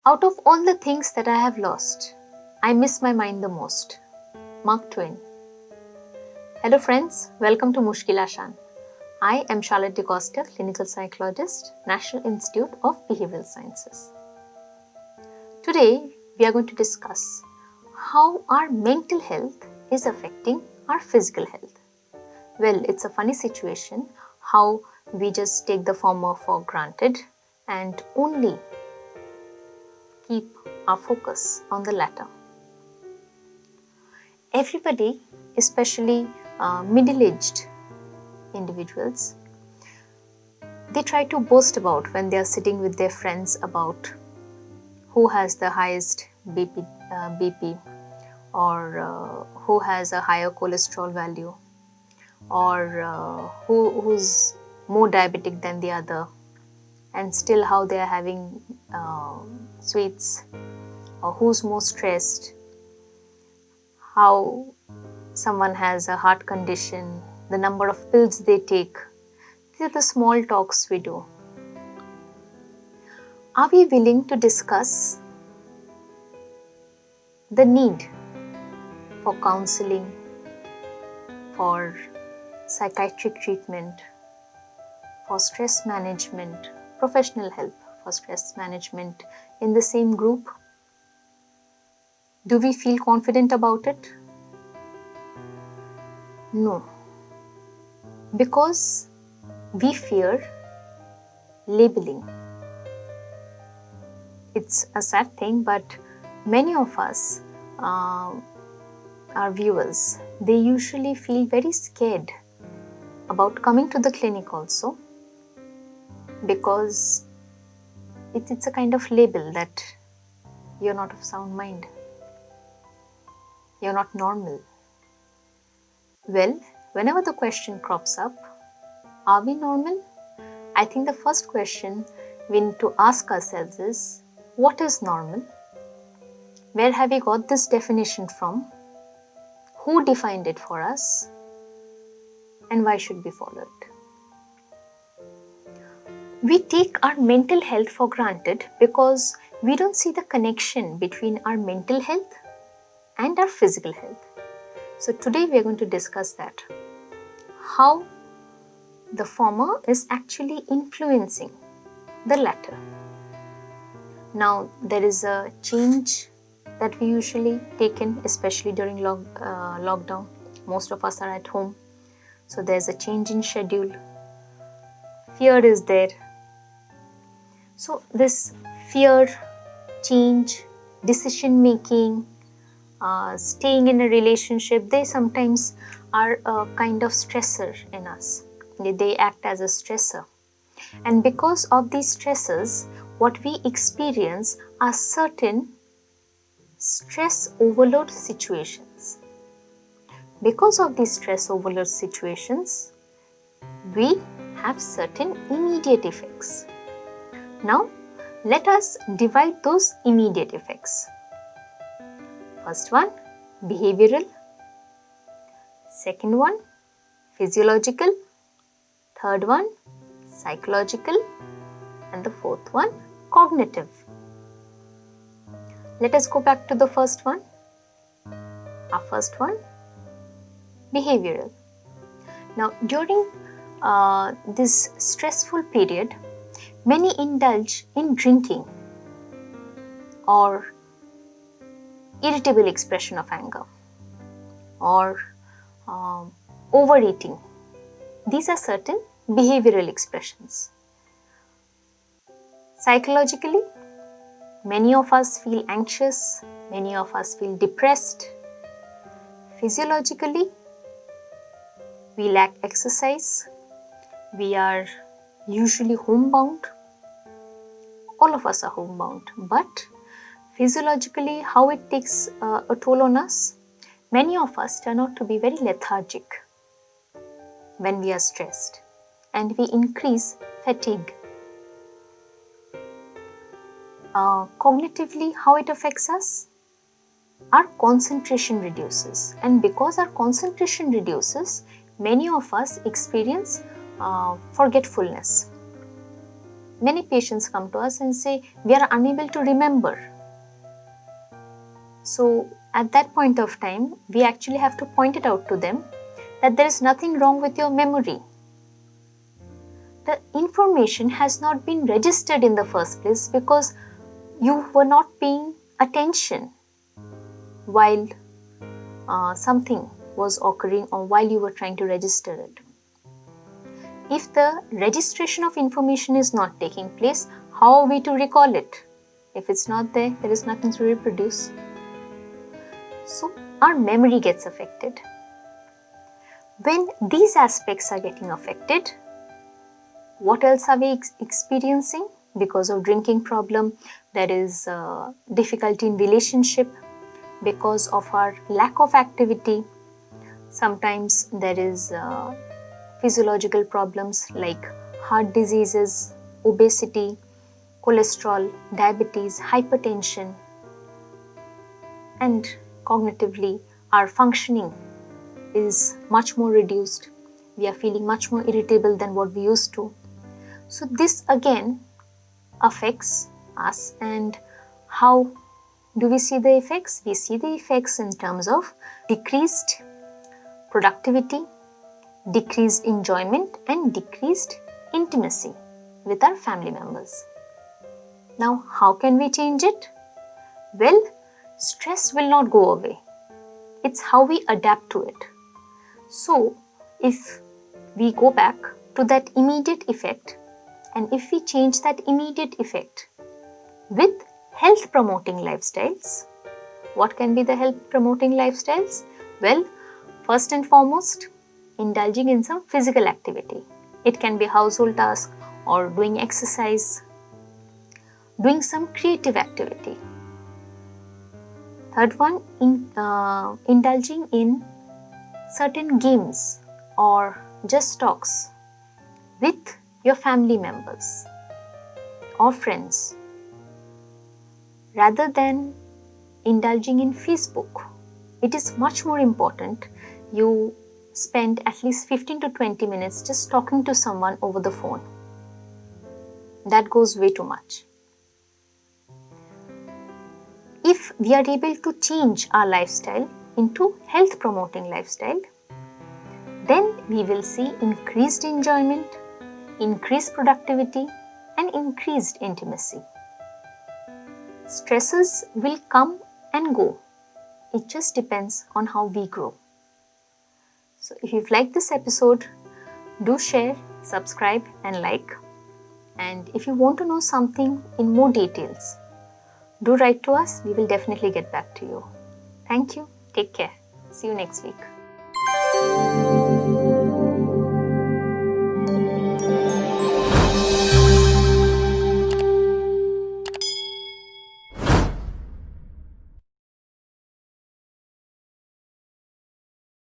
Out of all the things that I have lost, I miss my mind the most. Mark Twain. Hello friends, welcome to MusskilAsan. I am Dcosta, clinical psychologist, National Institute of Behavioral Sciences. Today, we are going to discuss how our mental health is affecting our physical health. Well, it's a funny situation how we just take the former for granted and only keep our focus on the latter. Everybody, especially middle-aged individuals, they try to boast about when they are sitting with their friends about who has the highest BP or who has a higher cholesterol value, or who's more diabetic than the other, and still how they are having sweets, or who's more stressed, how someone has a heart condition, the number of pills they take. These are the small talks we do. Are we willing to discuss the need for counseling, for psychiatric treatment, for stress management, professional help for stress management in the same group? Do we feel confident about it? No, because we fear labeling. It's a sad thing, but many of us, our viewers, they usually feel very scared about coming to the clinic also, because it's a kind of label that you're not of sound mind, you're not normal. Well, whenever the question crops up, are we normal? I think the first question we need to ask ourselves is, what is normal? Where have we got this definition from? Who defined it for us? And why should we follow it? We take our mental health for granted because we don't see the connection between our mental health and our physical health. So today we are going to discuss that. How the former is actually influencing the latter. Now there is a change that we usually take in, especially during lockdown. Most of us are at home. So there's a change in schedule. Fear is there. So this fear, change, decision making, staying in a relationship, they sometimes are a kind of stressor in us. They act as a stressor. And because of these stressors, what we experience are certain stress overload situations. Because of these stress overload situations, we have certain immediate effects. Now, let us divide those immediate effects. First one, behavioral. Second one, physiological. Third one, psychological. And the fourth one, cognitive. Let us go back to the first one. Our first one, behavioral. Now, during this stressful period, many indulge in drinking or irritable expression of anger or overeating. These are certain behavioral expressions. Psychologically, many of us feel anxious, many of us feel depressed. Physiologically, we lack exercise, we are usually homebound. All of us are homebound, but physiologically, how it takes a toll on us, many of us turn out to be very lethargic when we are stressed, and we increase fatigue. Cognitively, how it affects us? Our concentration reduces, and because our concentration reduces, many of us experience forgetfulness. Many patients come to us and say, we are unable to remember. So at that point of time, we actually have to point it out to them that there is nothing wrong with your memory. The information has not been registered in the first place because you were not paying attention while something was occurring or while you were trying to register it. If the registration of information is not taking place, how are we to recall it? If it's not there, there is nothing to reproduce. So our memory gets affected. When these aspects are getting affected, what else are we experiencing? Because of drinking problem, there is difficulty in relationship. Because of our lack of activity, sometimes there is physiological problems like heart diseases, obesity, cholesterol, diabetes, hypertension, and cognitively our functioning is much more reduced. We are feeling much more irritable than what we used to. So this again affects us. And how do we see the effects? We see the effects in terms of decreased productivity, decreased enjoyment, and decreased intimacy with our family members. Now, how can we change it? Well, stress will not go away. It's how we adapt to it. So, if we go back to that immediate effect, and if we change that immediate effect with health promoting lifestyles, what can be the health promoting lifestyles? Well, first and foremost, indulging in some physical activity. It can be household task or doing exercise, doing some creative activity. Third one, indulging in certain games or just talks with your family members or friends, rather than indulging in Facebook. It is much more important you spend at least 15 to 20 minutes just talking to someone over the phone. That goes way too much. If we are able to change our lifestyle into health promoting lifestyle, then we will see increased enjoyment, increased productivity, and increased intimacy. Stresses will come and go. It just depends on how we grow. So if you've liked this episode, do share, subscribe and like. And if you want to know something in more details, do write to us. We will definitely get back to you. Thank you. Take care. See you next week.